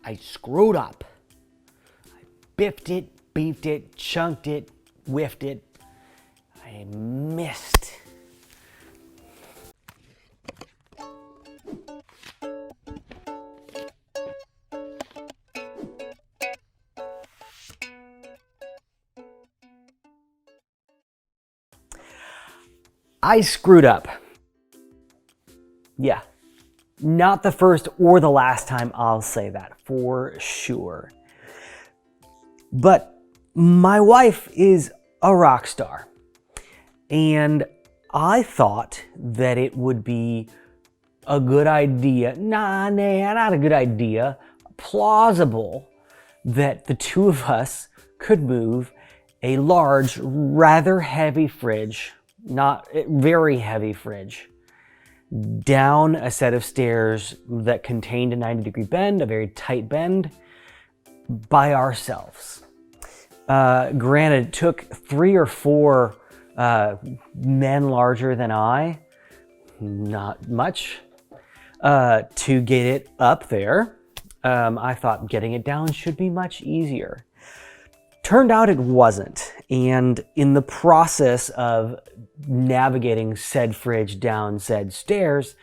I screwed up. I biffed it, beefed it, chunked it, whiffed it. I missed. I screwed up. Yeah. Not the first or the last time, I'll say that for sure. But my wife is a rock star. And I thought that it would be a good idea, not a good idea, plausible that the two of us could move a large, rather heavy fridge, not very heavy fridge, down a set of stairs that contained a 90-degree bend, a very tight bend, by ourselves. Granted, it took 3 or 4 men larger than I, not much, to get it up there. I thought getting it down should be much easier. Turned out it wasn't. And in the process of navigating said fridge down said stairs,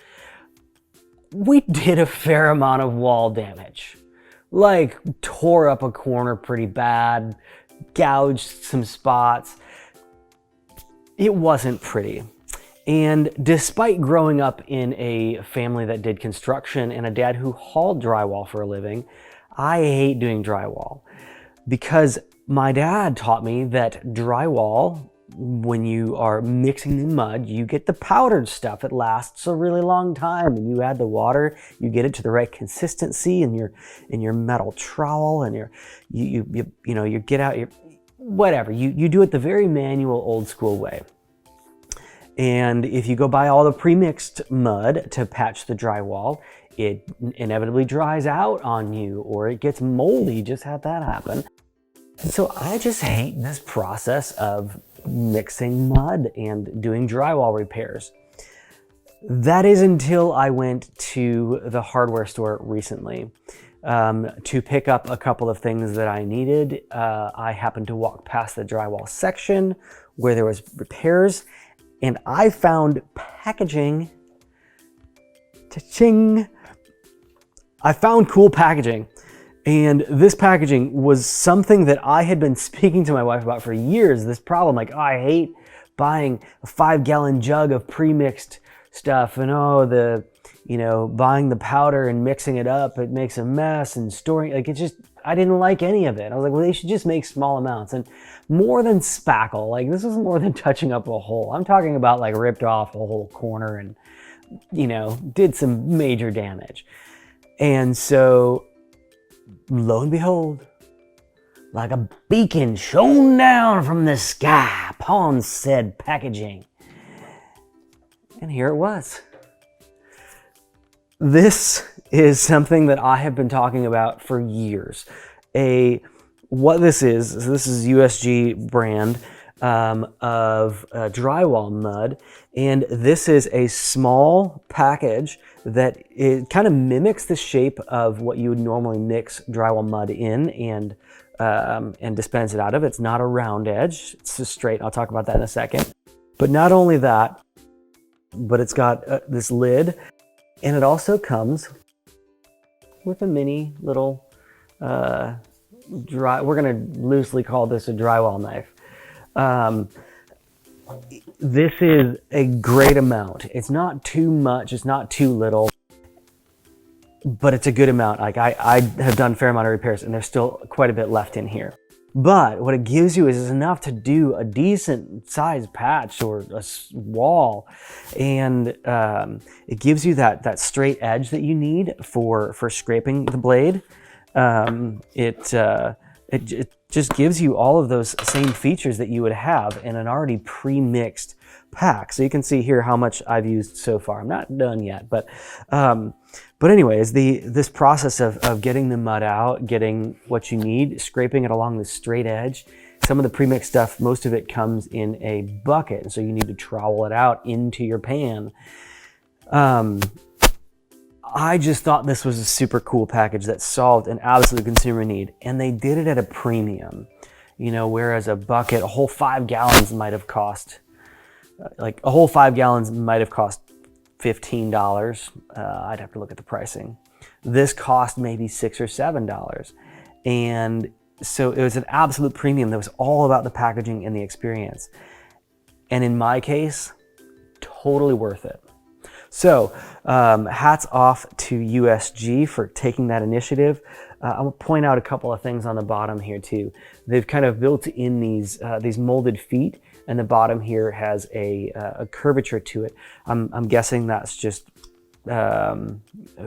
we did a fair amount of wall damage. Like, tore up a corner pretty bad, gouged some spots. It wasn't pretty. And despite growing up in a family that did construction and a dad who hauled drywall for a living, I hate doing drywall because my dad taught me that drywall, when you are mixing the mud, you get the powdered stuff. It lasts a really long time, and you add the water, you get it to the right consistency in your metal trowel, and you get out your whatever. You do it the very manual, old school way. And if you go buy all the pre-mixed mud to patch the drywall, it inevitably dries out on you, or it gets moldy. Just had that happen. And so I just hate this process of mixing mud and doing drywall repairs. That is until I went to the hardware store recently to pick up a couple of things that I needed. I happened to walk past the drywall section where there was repairs, and I found packaging. Cha-ching! I found cool packaging. And this packaging was something that I had been speaking to my wife about for years. This problem, like, oh, I hate buying a 5-gallon jug of pre-mixed stuff, and buying the powder and mixing it up, it makes a mess, and storing, like, it's just, I didn't like any of it. I was like, well, they should just make small amounts. And more than spackle, like, this is more than touching up a hole. I'm talking about, like, ripped off a whole corner and, did some major damage. And so, lo and behold, like a beacon shone down from the sky upon said packaging. And here it was. This is something that I have been talking about for years. What this is USG brand of drywall mud. And this is a small package that it kind of mimics the shape of what you would normally mix drywall mud in and dispense it out of. It's not a round edge, it's just straight. I'll talk about that in a second. But not only that, but it's got this lid, and it also comes with a mini little we're gonna loosely call this a drywall knife. This is a great amount. It's not too much, it's not too little, but it's a good amount. Like I have done a fair amount of repairs, and there's still quite a bit left in here. But what it gives you is enough to do a decent sized patch or a wall, and it gives you that straight edge that you need for scraping the blade. It just gives you all of those same features that you would have in an already pre-mixed pack. So you can see here how much I've used so far. I'm not done yet, but anyways, this process of getting the mud out, getting what you need, scraping it along the straight edge. Some of the pre-mixed stuff, most of it comes in a bucket, and so you need to trowel it out into your pan. I just thought this was a super cool package that solved an absolute consumer need, and they did it at a premium. You know, whereas a bucket, a whole 5 gallons might have cost, $15. I'd have to look at the pricing. This cost maybe $6 or $7. And so it was an absolute premium that was all about the packaging and the experience. And in my case, totally worth it. So hats off to USG for taking that initiative. I will point out a couple of things on the bottom here too. They've kind of built in these molded feet, and the bottom here has a curvature to it. I'm guessing that's just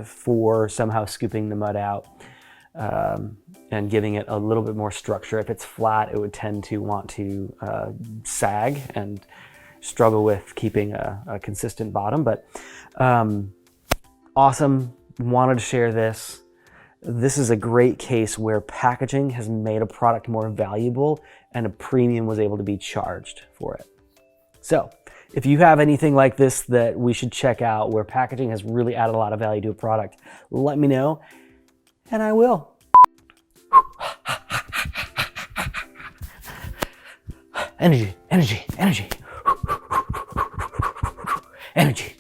for somehow scooping the mud out and giving it a little bit more structure. If it's flat, it would tend to want to sag and struggle with keeping a consistent bottom, but awesome. Wanted to share this. This is a great case where packaging has made a product more valuable and a premium was able to be charged for it. So if you have anything like this that we should check out where packaging has really added a lot of value to a product, let me know and I will. Energy, energy, energy. Energy.